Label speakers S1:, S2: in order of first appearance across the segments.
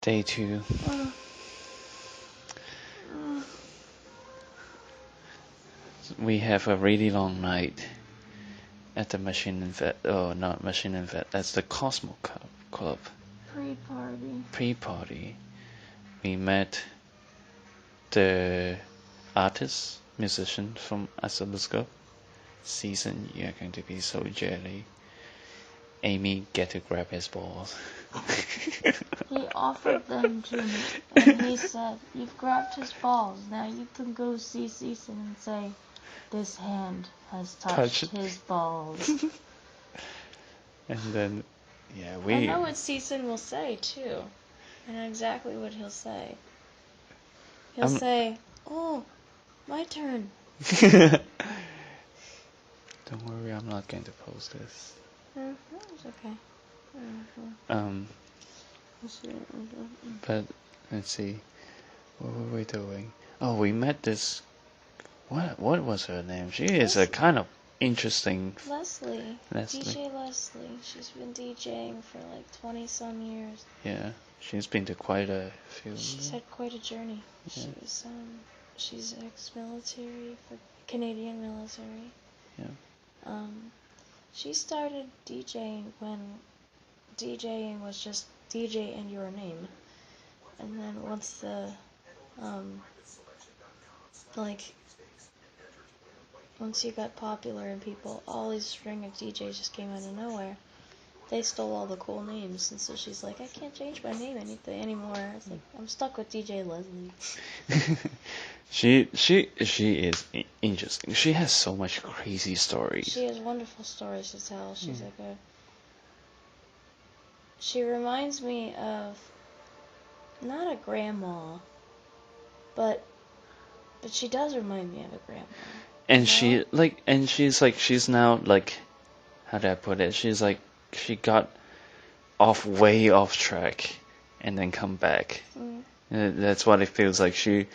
S1: Day 2. We have a really long night at the Machine and Vet. Oh, not Machine and Vet. That's the Cosmo Club.
S2: Pre-party.
S1: Pre-party. We met the artist, musician from Oscilloscope. Season, you're going to be so jelly. Amy, get to grab his balls.
S2: He offered them to me, and he said, "You've grabbed his balls. Now you can go see Season and say, this hand has touched his balls."
S1: And then, yeah,
S3: I know what Season will say, too. I know exactly what he'll say. He'll say, "Oh, my turn."
S1: Don't worry, I'm not going to post this.
S3: It's okay.
S1: But let's see, what were we doing? Oh, we met this. What was her name? She is a kind of interesting.
S3: Leslie. DJ Leslie. She's been DJing for like 20 some years.
S1: Yeah, she's been to quite a few.
S3: She's had quite a journey. Yeah. She's ex-military for Canadian military.
S1: Yeah.
S3: She started DJing when DJing was just DJ and your name. And then once the once you got popular and people, all these string of DJs just came out of nowhere, they stole all the cool names, and so she's like, I can't change my name anymore. It's like, I'm stuck with DJ Leslie.
S1: She is interesting. She has so much crazy stories.
S3: She has wonderful stories to tell. She's she reminds me of, not a grandma, but she does remind me of a grandma.
S1: And she's now like, how do I put it? She's like, she got way off track, and then come back. That's what it feels like. She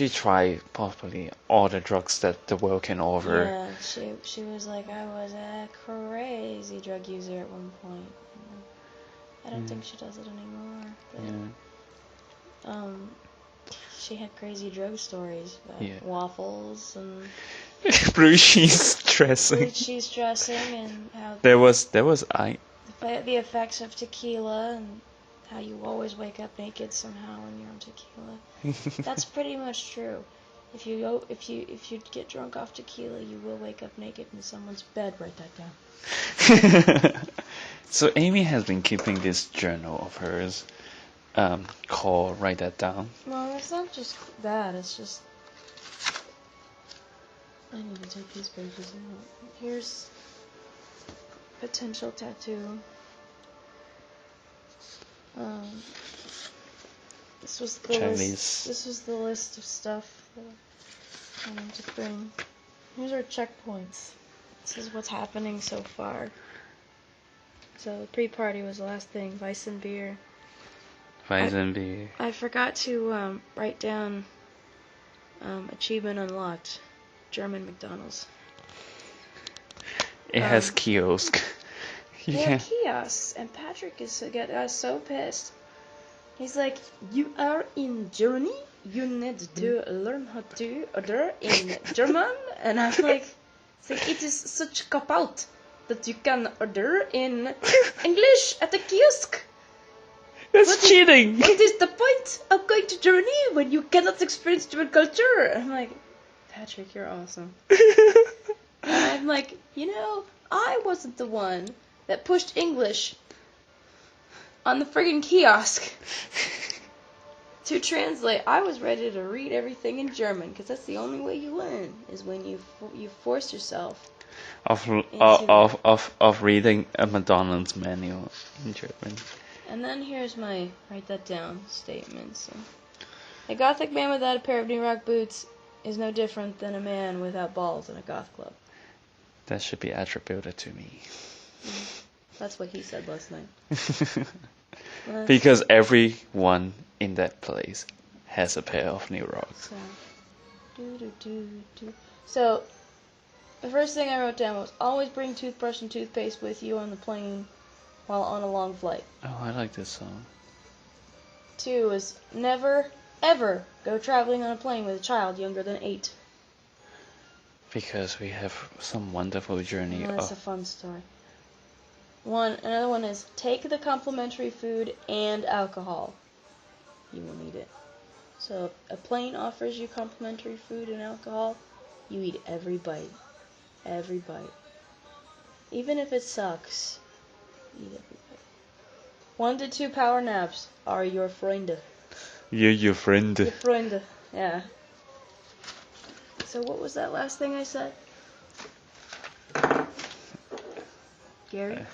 S1: tried possibly all the drugs that the world can offer.
S3: Yeah, she was like, I was a crazy drug user at one point. I don't think she does it anymore. But, she had crazy drug stories about waffles and
S1: blue cheese dressing.
S3: And how
S1: there was
S3: the effects of tequila and how you always wake up naked somehow when you're on tequila. That's pretty much true. If you get drunk off tequila, you will wake up naked in someone's bed. Write that down.
S1: So Amy has been keeping this journal of hers. Called Write That Down.
S3: Well, it's not just that. It's just I need to take these pages out. Here's potential tattoo. This was the list. This was the list of stuff that I wanted to bring. Here's our checkpoints. This is what's happening so far. So the pre-party was the last thing. Weissenbier. I forgot to write down achievement unlocked. German McDonald's.
S1: It has kiosk.
S3: Yeah, kiosks. And Patrick is so pissed. He's like, you are in Germany? You need to learn how to order in German? And I'm like, it is such a cop-out that you can order in English at the kiosk.
S1: That's cheating!
S3: What is the point of going to Germany when you cannot experience German culture? I'm like, Patrick, you're awesome. And I'm like, I wasn't the one that pushed English on the friggin' kiosk to translate. I was ready to read everything in German, because that's the only way you learn, is when you force yourself
S1: of reading a McDonald's menu in German.
S3: And then here's my write that down statement. So, a gothic man without a pair of New Rock boots is no different than a man without balls in a goth club.
S1: That should be attributed to me.
S3: That's what he said last night.
S1: Because everyone in that place has a pair of New Rocks.
S3: So, the first thing I wrote down was, always bring toothbrush and toothpaste with you on the plane while on a long flight.
S1: Oh, I like this song.
S3: 2 is never, ever go traveling on a plane with a child younger than 8.
S1: Because we have some wonderful journey.
S3: That's a fun story. Another one is take the complimentary food and alcohol. You will need it. So if a plane offers you complimentary food and alcohol, you eat every bite. Every bite. Even if it sucks, eat every bite. 1 to 2 power naps are your friend.
S1: You're your friend.
S3: Your friend, yeah. So what was that last thing I said? Gary?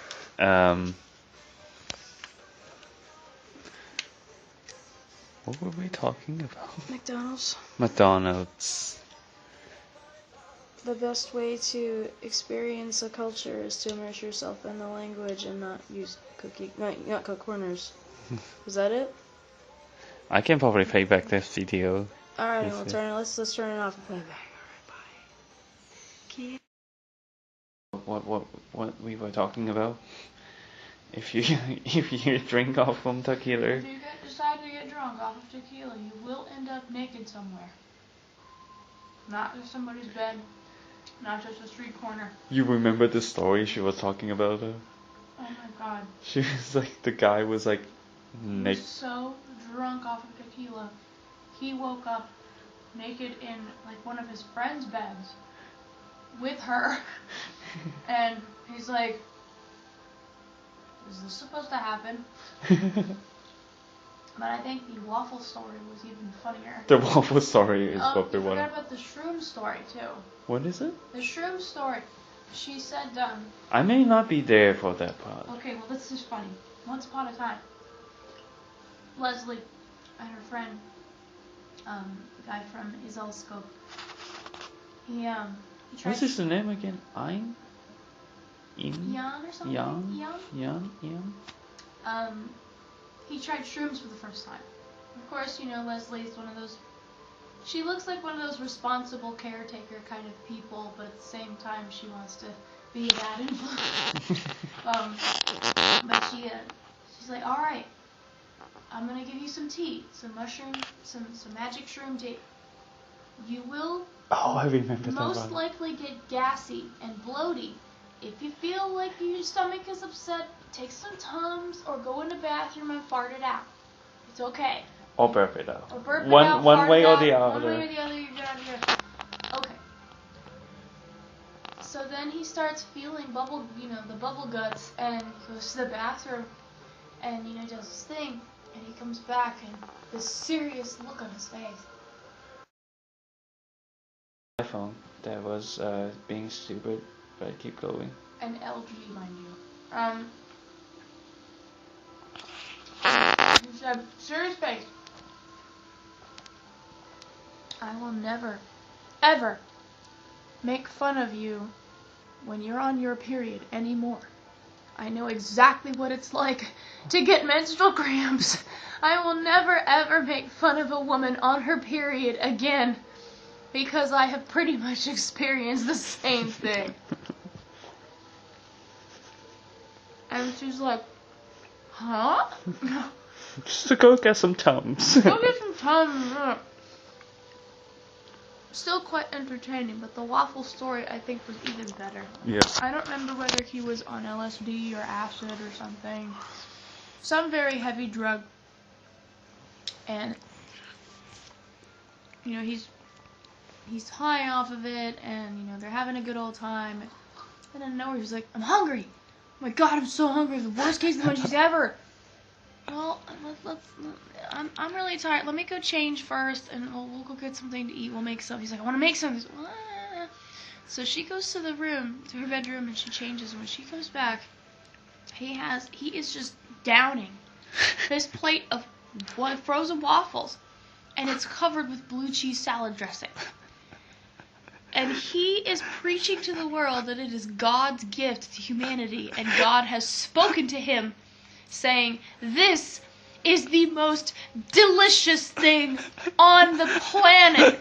S1: What were we talking about?
S3: McDonald's.
S1: McDonald's.
S3: The best way to experience a culture is to immerse yourself in the language and not use not cut corners. Is that it?
S1: I can probably play back this video.
S3: Alright, let's turn it off and play back. Alright, bye.
S1: What we were talking about? If you drink off from tequila.
S2: If you decide to get drunk off of tequila, you will end up naked somewhere. Not in somebody's bed, not just a street corner.
S1: You remember the story she was talking about?
S2: Oh my god.
S1: She was like, the guy was like
S2: He was so drunk off of tequila, he woke up naked in like one of his friend's beds with her, and he's like, is this supposed to happen? But I think the waffle story was even funnier.
S1: The waffle story is what we
S2: You
S1: want.
S2: forgot about the shroom story too.
S1: What is it?
S2: The shroom story. She said,
S1: I may not be there for that part.
S2: okay, well this is funny. Once upon a time, Leslie and her friend, the guy from Izelskop, he tried
S1: What's his name again? Ein?
S2: Jan or something?
S1: Jan?
S2: He tried shrooms for the first time. Of course, you know, Leslie's one of those, she looks like one of those responsible caretaker kind of people, but at the same time she wants to be a bad influence. But she's like, alright, I'm gonna give you some tea, some mushroom, some magic shroom tea. You will
S1: I remember that
S2: most
S1: one.
S2: likely get gassy and bloaty. If you feel like your stomach is upset, take some Tums or go in the bathroom and fart it out. It's okay.
S1: Or burp it out.
S2: Or burp it
S1: One
S2: out,
S1: one
S2: fart
S1: way
S2: it
S1: or
S2: out,
S1: the
S2: One
S1: other.
S2: way or the other, you're gonna. Okay. So then he starts feeling the bubble guts, and he goes to the bathroom, and he does his thing, and he comes back, and this serious look on his face.
S1: iPhone that was being stupid, but keep going.
S2: An LG, mind you. He said, serious face. I will never, ever make fun of you when you're on your period anymore. I know exactly what it's like to get menstrual cramps. I will never, ever make fun of a woman on her period again, because I have pretty much experienced the same thing. And she's like, huh?
S1: Just to go get some Tums.
S2: Go get some Tums. Still quite entertaining, but the waffle story I think was even better.
S1: Yes.
S2: I don't remember whether he was on LSD or acid or something. Some very heavy drug. And, he's high off of it, and, they're having a good old time. And then nowhere he's like, I'm hungry. Oh my god, I'm so hungry. The worst case of the munchies ever. Well, I'm really tired. Let me go change first, and we'll go get something to eat. We'll make some. He's like, I want to make something. So she goes to her bedroom, and she changes. And when she comes back, he is just downing this plate of frozen waffles, and it's covered with blue cheese salad dressing. And he is preaching to the world that it is God's gift to humanity, and God has spoken to him, saying, this is the most delicious thing on the planet.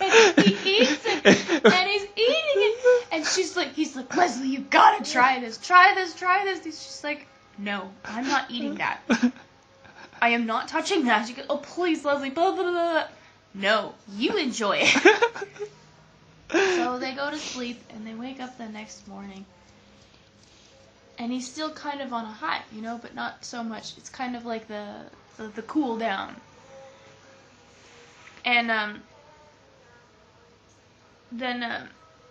S2: And he eats it, and he's eating it, and he's like, Leslie, you gotta try this. He's just like, no, I'm not eating that.
S3: I am not touching that. She goes, oh, please, Leslie, blah, blah, blah, blah. No, you enjoy it. So they go to sleep, and they wake up the next morning. And he's still kind of on a high, you know, but not so much. It's kind of like the cool down. And then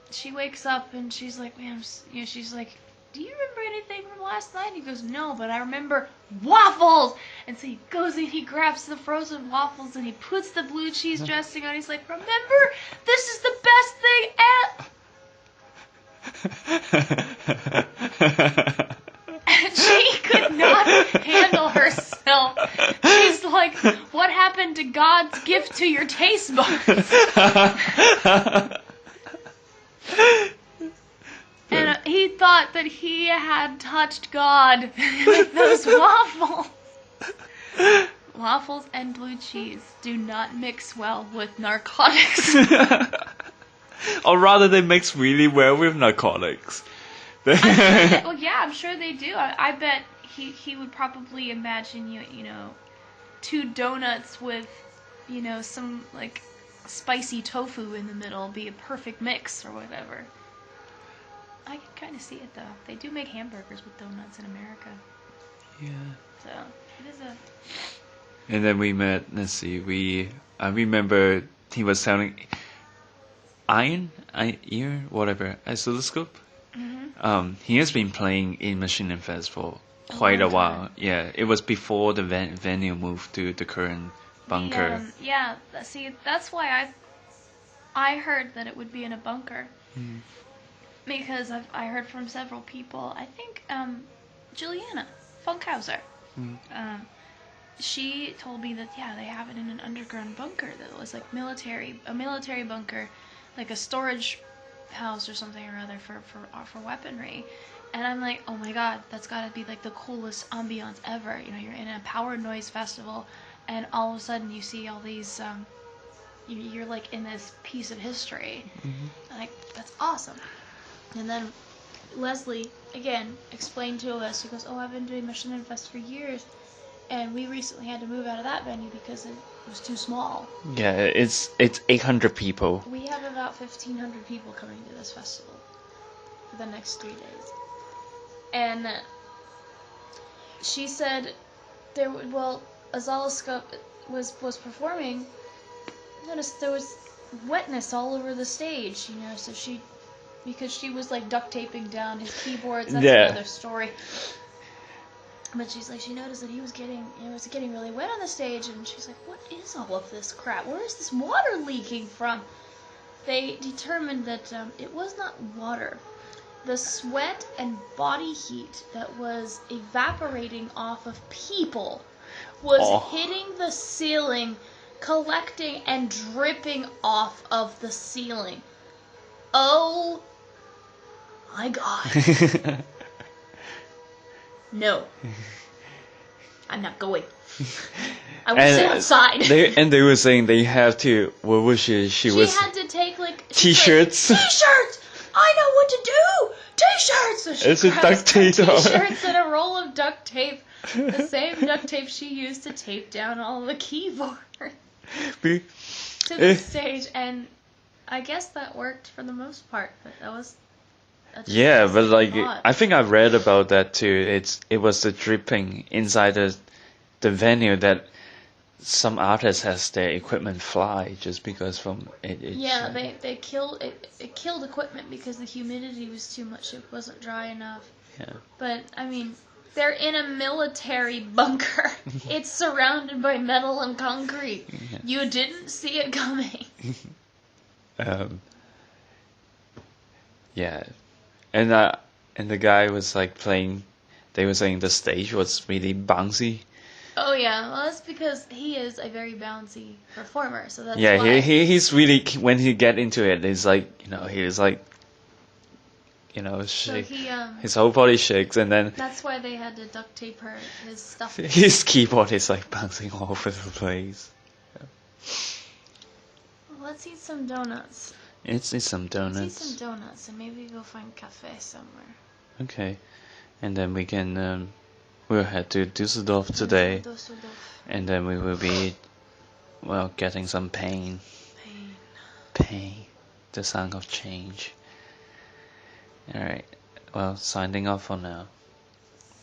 S3: she wakes up and she's like, man, she's like, do you remember anything from last night? He goes, no, but I remember waffles. And so he goes and he grabs the frozen waffles and he puts the blue cheese dressing on. He's like, remember, this is the best thing. And she could not handle herself. She's like, what happened to God's gift to your taste buds? And he thought that he had touched God with those waffles. Waffles and blue cheese do not mix well with narcotics.
S1: Or rather, they mix really well with narcotics.
S3: Well, yeah, I'm sure they do. I bet he would probably imagine you know, 2 donuts with, you know, some like spicy tofu in the middle be a perfect mix or whatever. I can kind of see it though. They do make hamburgers with donuts in America.
S1: Yeah.
S3: So it is a.
S1: And then we met. Let's see. I remember he was selling ear, whatever, oscilloscope.
S3: Mm-hmm.
S1: He has been playing in Machine Fest for quite a while. Yeah, it was before the venue moved to the current bunker.
S3: Yeah, see, that's why I heard that it would be in a bunker.
S1: Mm.
S3: Because I heard from several people. I think Juliana Funkhauser.
S1: Mm.
S3: She told me that they have it in an underground bunker that was like a military bunker, like a storage house or something or other for weaponry. And I'm like, oh my god, that's gotta be like the coolest ambiance ever. You know, you're in a power noise festival, and all of a sudden you see all these. You're like in this piece of history. Mm-hmm. Like that's awesome. And then Leslie again explained to us. She goes, "Oh, I've been doing Machine Fest for years, and we recently had to move out of that venue because it was too small."
S1: Yeah, it's 800 people.
S3: We have about 1,500 people coming to this festival for the next 3 days. And she said, Oscilloscope was performing. Noticed there was wetness all over the stage, you know. So because she was like duct taping down his keyboards. That's another story. But she's like, she noticed that it was getting really wet on the stage, and she's like, what is all of this crap? Where is this water leaking from? They determined that it was not water. The sweat and body heat that was evaporating off of people was hitting the ceiling, collecting and dripping off of the ceiling. Oh my god. No. I'm not going. I will sit outside.
S1: They were saying they have to. What was she? She
S3: had to take like
S1: t-shirts.
S3: Like, t-shirts. I know what to do. T-shirts. So she
S1: duct tape.
S3: T-shirts and a roll of duct tape. The same duct tape she used to tape down all the keyboards to the stage, and I guess that worked for the most part. But that was.
S1: Yeah, but like I think I read about that too. It was the dripping inside the venue that some artists has their equipment fly just because from it.
S3: Yeah, they killed it killed equipment because the humidity was too much. It wasn't dry enough.
S1: Yeah.
S3: But I mean, they're in a military bunker. It's surrounded by metal and concrete. Yeah. You didn't see it coming.
S1: Yeah. And the guy was like playing. They were saying the stage was really bouncy.
S3: Oh yeah, well that's because he is a very bouncy performer, so that's
S1: why. He's really, when he get into it, it's like, you know, he's like, you know,
S3: so
S1: his whole body shakes, and then
S3: that's why they had to duct tape his stuff.
S1: His keyboard is like bouncing all over the place.
S3: Yeah. Well, let's eat some donuts.
S1: Let's eat some donuts.
S3: Let's eat some donuts, and maybe go find cafe somewhere.
S1: Okay, and then we can we'll head to Düsseldorf today.
S3: Düsseldorf.
S1: And then we will be, well, getting some pain.
S3: Pain.
S1: Pain. The sound of change. Alright. Well, signing off for now.